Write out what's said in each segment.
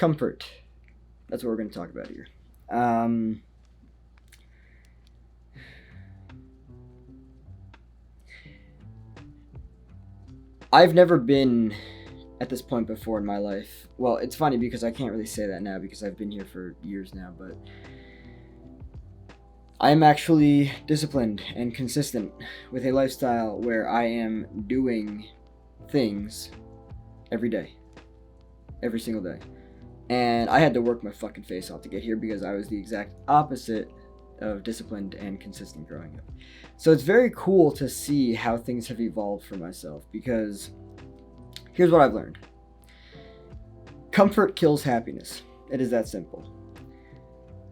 Comfort. That's what we're going to talk about here. Um, I've never been at this point before in my life. Well, it's funny because I can't really say that now because I've been here for years now, but I am actually disciplined and consistent with a lifestyle where I am doing things every day, every single day. And I had to work my fucking face off to get here because I was the exact opposite of disciplined and consistent growing up. So it's very cool to see how things have evolved for myself because here's what I've learned. Comfort kills happiness. It is that simple.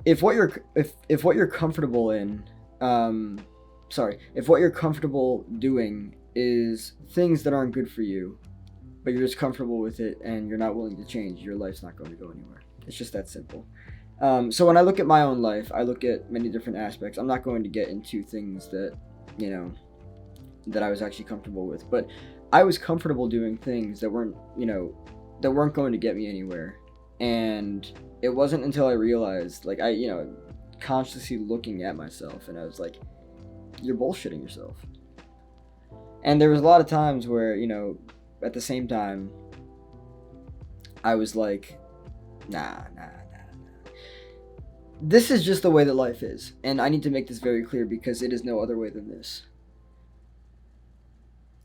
If what you're comfortable in, if what you're comfortable doing is things that aren't good for you, but you're just comfortable with it and you're not willing to change, your life's not going to go anywhere. It's just that simple. So when I look at my own life, I look at many different aspects. I'm not going to get into things that, that I was actually comfortable with, but I was comfortable doing things that weren't going to get me anywhere. And it wasn't until I realized, consciously looking at myself, and I was like, you're bullshitting yourself. And there was a lot of times where, at the same time, I was like, nah. This is just the way that life is. And I need to make this very clear because it is no other way than this.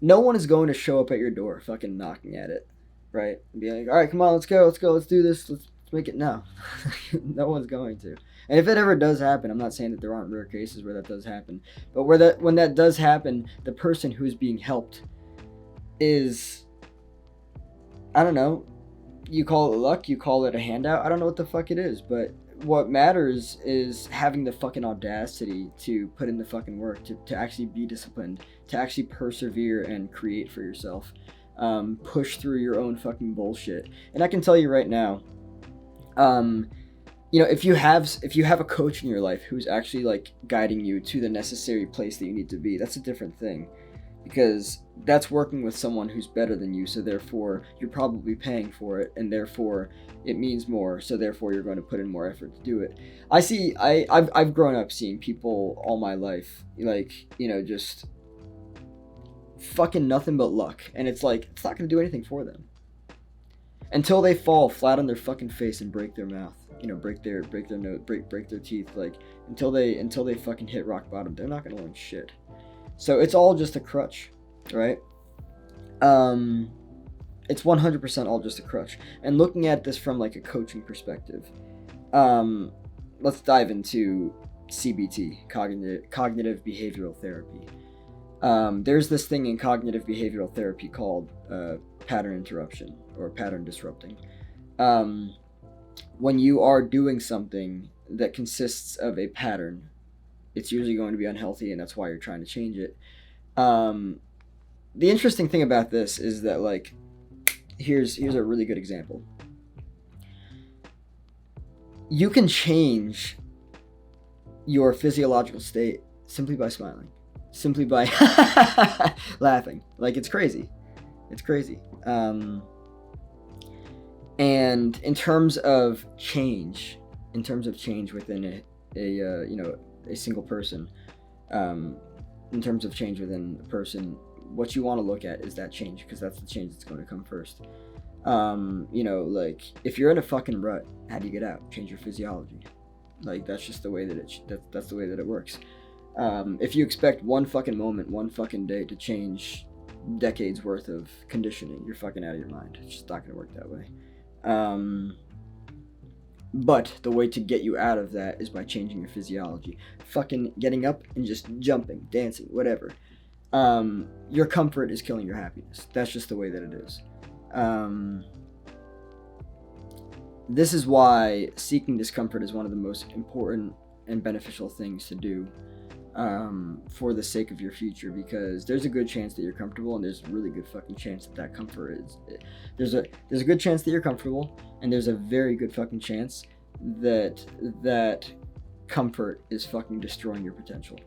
No one is going to show up at your door fucking knocking at it, right? And be like, all right, come on, let's go, let's do this, let's make it now. No one's going to. And if it ever does happen, I'm not saying that there aren't rare cases where that does happen, but when that does happen, the person who's being helped is, I don't know, you call it luck, you call it a handout, I don't know what the fuck it is, but what matters is having the fucking audacity to put in the fucking work, to actually be disciplined, to actually persevere and create for yourself, push through your own fucking bullshit. And I can tell you right now, if you have a coach in your life who's actually like guiding you to the necessary place that you need to be, that's a different thing, because that's working with someone who's better than you, so therefore you're probably paying for it, and therefore it means more, so therefore you're going to put in more effort to do it. I've grown up seeing people all my life, just fucking nothing but luck, and it's like, it's not going to do anything for them until they fall flat on their fucking face and break their mouth, break their nose, break their teeth, until they fucking hit rock bottom, they're not going to learn shit. So it's all just a crutch, right? It's 100% all just a crutch. And looking at this from like a coaching perspective, let's dive into CBT, cognitive behavioral therapy. There's this thing in cognitive behavioral therapy called pattern interruption or pattern disrupting. When you are doing something that consists of a pattern, it's usually going to be unhealthy, and that's why you're trying to change it. The interesting thing about this is that, like, here's a really good example. You can change your physiological state simply by smiling, simply by laughing. Like, it's crazy. It's crazy. And in terms of change within a single person, in terms of change within a person, what you want to look at is that change, because that's the change that's going to come first. Like, if you're in a fucking rut, how do you get out? Change your physiology. Like, that's just the way that that's the way that it works. If you expect one fucking moment, one fucking day to change decades worth of conditioning, you're fucking out of your mind. It's just not going to work that way. But the way to get you out of that is by changing your physiology. Fucking getting up and just jumping, dancing, whatever. Your comfort is killing your happiness. That's just the way that it is. This is why seeking discomfort is one of the most important and beneficial things to do, for the sake of your future, because there's a good chance that you're comfortable, and there's a really good fucking chance that comfort is, there's a good chance that you're comfortable, and there's a very good fucking chance that comfort is fucking destroying your potential.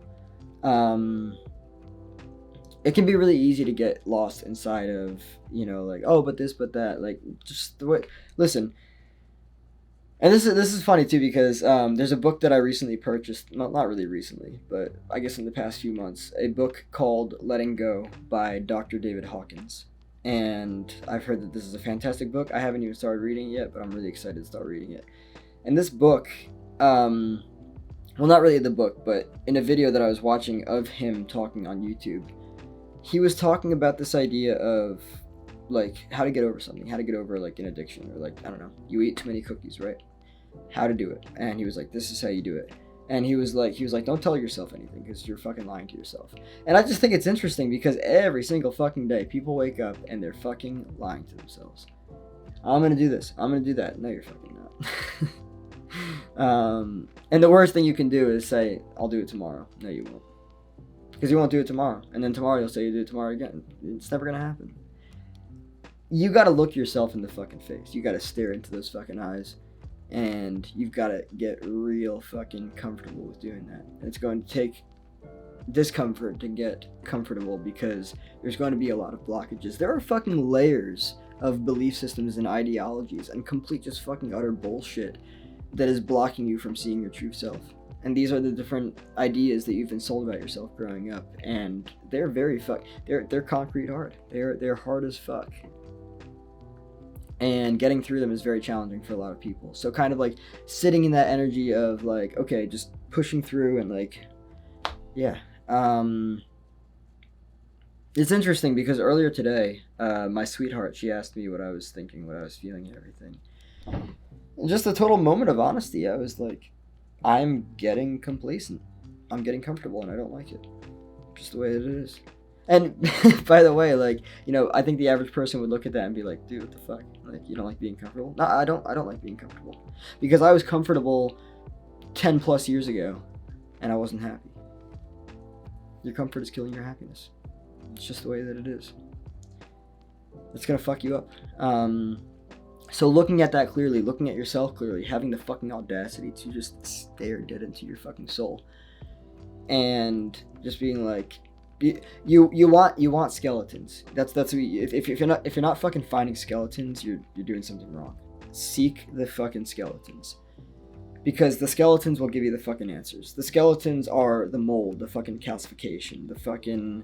It can be really easy to get lost inside of, like, oh, but this, but that, like, just the way, listen, And this is funny too because there's a book that I recently purchased, not really recently, but I guess in the past few months, a book called Letting Go by Dr. David Hawkins. And I've heard that this is a fantastic book. I haven't even started reading it yet, but I'm really excited to start reading it. And this book, well, not really the book, but in a video that I was watching of him talking on YouTube, he was talking about this idea of like how to get over something, how to get over like an addiction, or like, I don't know, you eat too many cookies, right? How to do it. And he was like, this is how you do it. And he was like, don't tell yourself anything because you're fucking lying to yourself. And I just think it's interesting because every single fucking day people wake up and they're fucking lying to themselves. I'm gonna do this, I'm gonna do that. No, you're fucking not. And the worst thing you can do is say, I'll do it tomorrow. No, you won't, because you won't do it tomorrow, and then tomorrow you'll say you do it tomorrow again. It's never gonna happen. You gotta look yourself in the fucking face. You gotta stare into those fucking eyes, and you've gotta get real fucking comfortable with doing that. And it's going to take discomfort to get comfortable because there's going to be a lot of blockages. There are fucking layers of belief systems and ideologies and complete just fucking utter bullshit that is blocking you from seeing your true self. And these are the different ideas that you've been sold about yourself growing up, and they're very they're concrete hard. They're hard as fuck. And getting through them is very challenging for a lot of people. So kind of like sitting in that energy of like, okay, just pushing through and like, yeah. It's interesting because earlier today, my sweetheart, she asked me what I was thinking, what I was feeling and everything. And just a total moment of honesty. I was like, I'm getting complacent. I'm getting comfortable and I don't like it. Just the way that it is. And by the way, like, you know, I think the average person would look at that and be like, dude, what the fuck? Like, you don't like being comfortable? No, I don't like being comfortable. Because I was comfortable 10 plus years ago and I wasn't happy. Your comfort is killing your happiness. It's just the way that it is. It's gonna fuck you up. So looking at that clearly, looking at yourself clearly, having the fucking audacity to just stare dead into your fucking soul, and just being like, you want skeletons. That's what if you're not fucking finding skeletons, you're doing something wrong. Seek the fucking skeletons, because the skeletons will give you the fucking answers. The skeletons are the mold, the fucking calcification, the fucking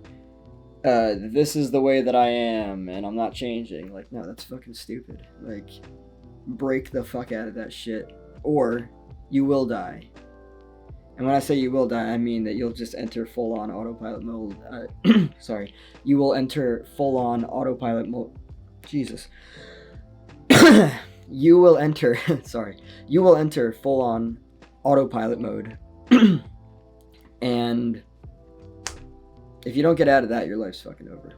this is the way that I am and I'm not changing. Like, no, that's fucking stupid. Like, break the fuck out of that shit or you will die. And when I say you will die, I mean that you'll just enter full-on autopilot mode. Sorry. You will enter full-on autopilot mode. Jesus. You will enter, sorry. You will enter full-on autopilot mode. And if you don't get out of that, your life's fucking over.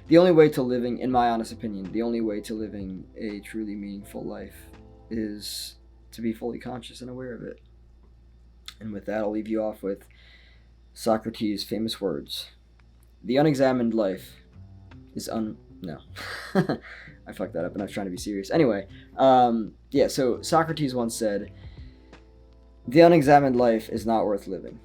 The only way to living, in my honest opinion, the only way to living a truly meaningful life is to be fully conscious and aware of it. And with that, I'll leave you off with Socrates' famous words. The unexamined life is no. I fucked that up and I was trying to be serious. Anyway, yeah, so Socrates once said, the unexamined life is not worth living.